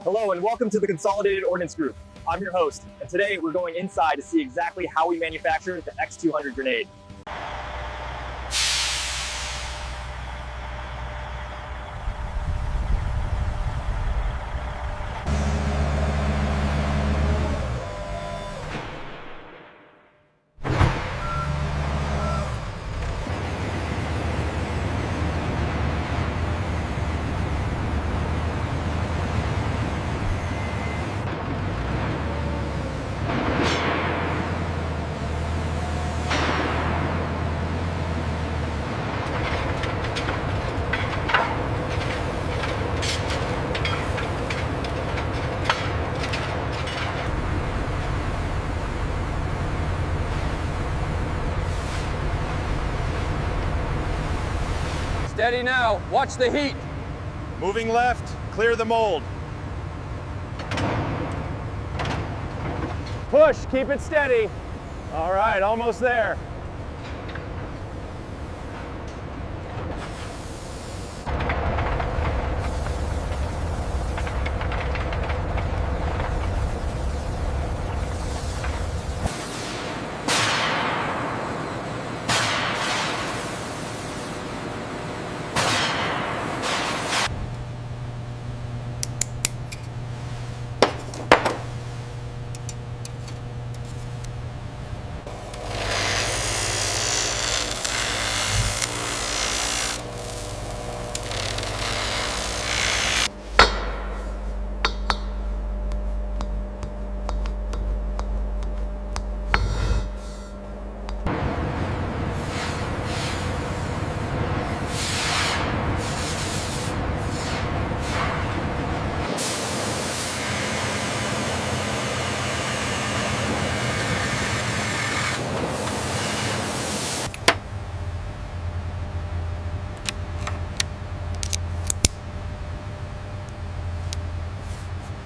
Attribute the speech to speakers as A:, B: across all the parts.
A: Hello and welcome to the Consolidated Ordnance Group. I'm your host, and today we're going inside to see exactly how we manufacture the X200 grenade.
B: Steady now, watch the heat.
C: Moving left, clear the mold.
A: Push, keep it steady. All right, almost there.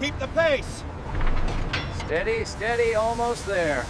C: Keep the pace.
B: Steady, steady, almost there.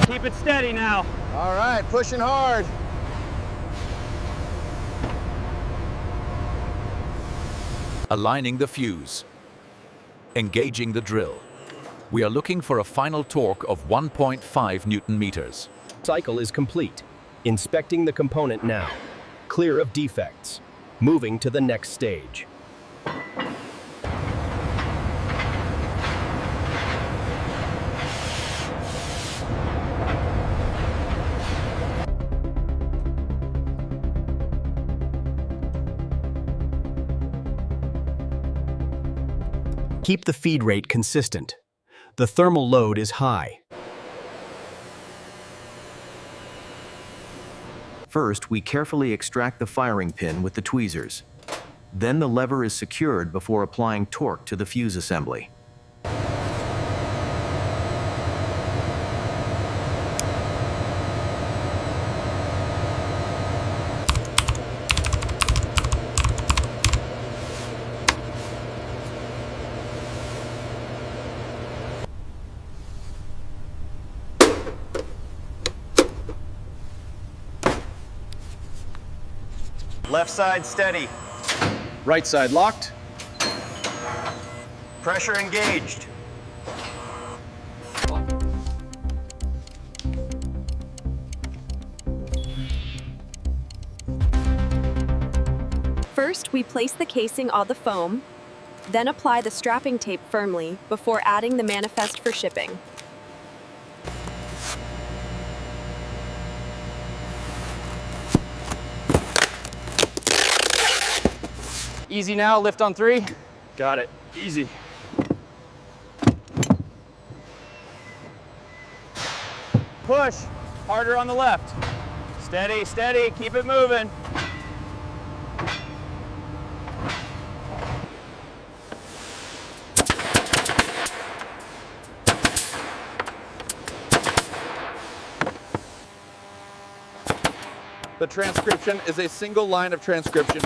A: Keep it steady now.
C: All right, pushing hard.
D: Aligning the fuse. Engaging the drill. We are looking for a final torque of 1.5 Newton meters.
E: Cycle is complete. Inspecting the component now. Clear of defects. Moving to the next stage. Keep the feed rate consistent. The thermal load is high. First, we carefully extract the firing pin with the tweezers. Then the lever is secured before applying torque to the fuse assembly.
C: Left side steady.
E: Right side locked.
C: Pressure engaged.
F: First, we place the casing on the foam, then apply the strapping tape firmly before adding the manifest for shipping.
B: Easy now, lift on 3.
A: Got it. Easy. Push. Harder on the left. Steady, steady. Keep it moving.
G: The transcription is a single line of transcription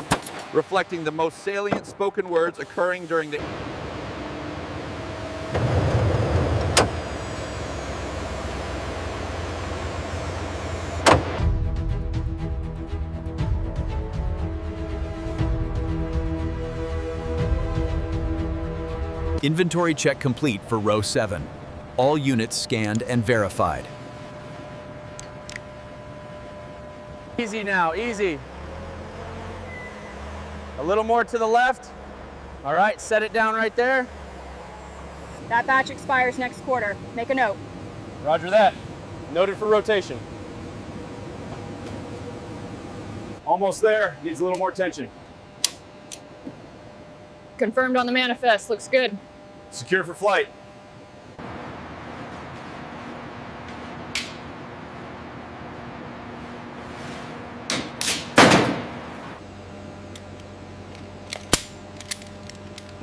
G: reflecting the most salient spoken words occurring during the
D: Inventory check complete for row 7. All units scanned and verified.
A: Easy now, easy. A little more to the left. All right, set it down right there.
H: That batch expires next quarter. Make a note.
A: Roger that. Noted for rotation. Almost there. Needs a little more tension.
H: Confirmed on the manifest. Looks good.
A: Secure for flight.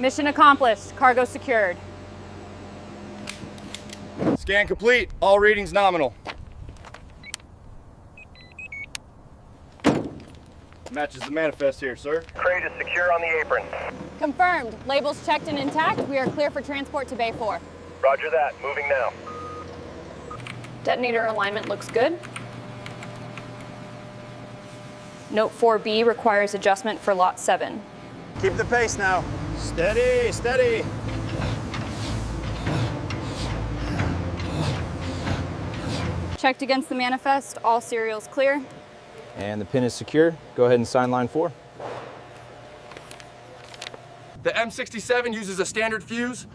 H: Mission accomplished. Cargo secured.
C: Scan complete. All readings nominal. Matches the manifest here, sir.
I: Crate is secure on the apron.
H: Confirmed. Labels checked and intact. We are clear for transport to Bay 4.
I: Roger that. Moving now.
H: Detonator alignment looks good. Note 4B requires adjustment for Lot 7.
C: Keep the pace now. Steady, steady.
H: Checked against the manifest. All serials clear.
A: And the pin is secure. Go ahead and sign line 4.
G: The M67 uses a standard fuse.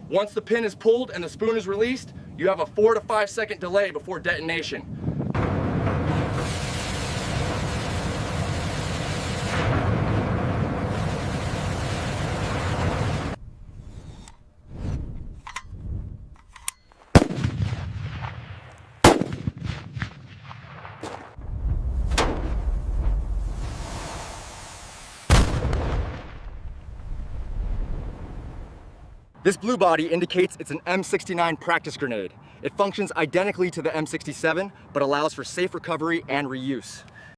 G: Once the pin is pulled and the spoon is released, you have a 4 to 5 second delay before detonation. This blue body indicates it's an M69 practice grenade. It functions identically to the M67, but allows for safe recovery and reuse.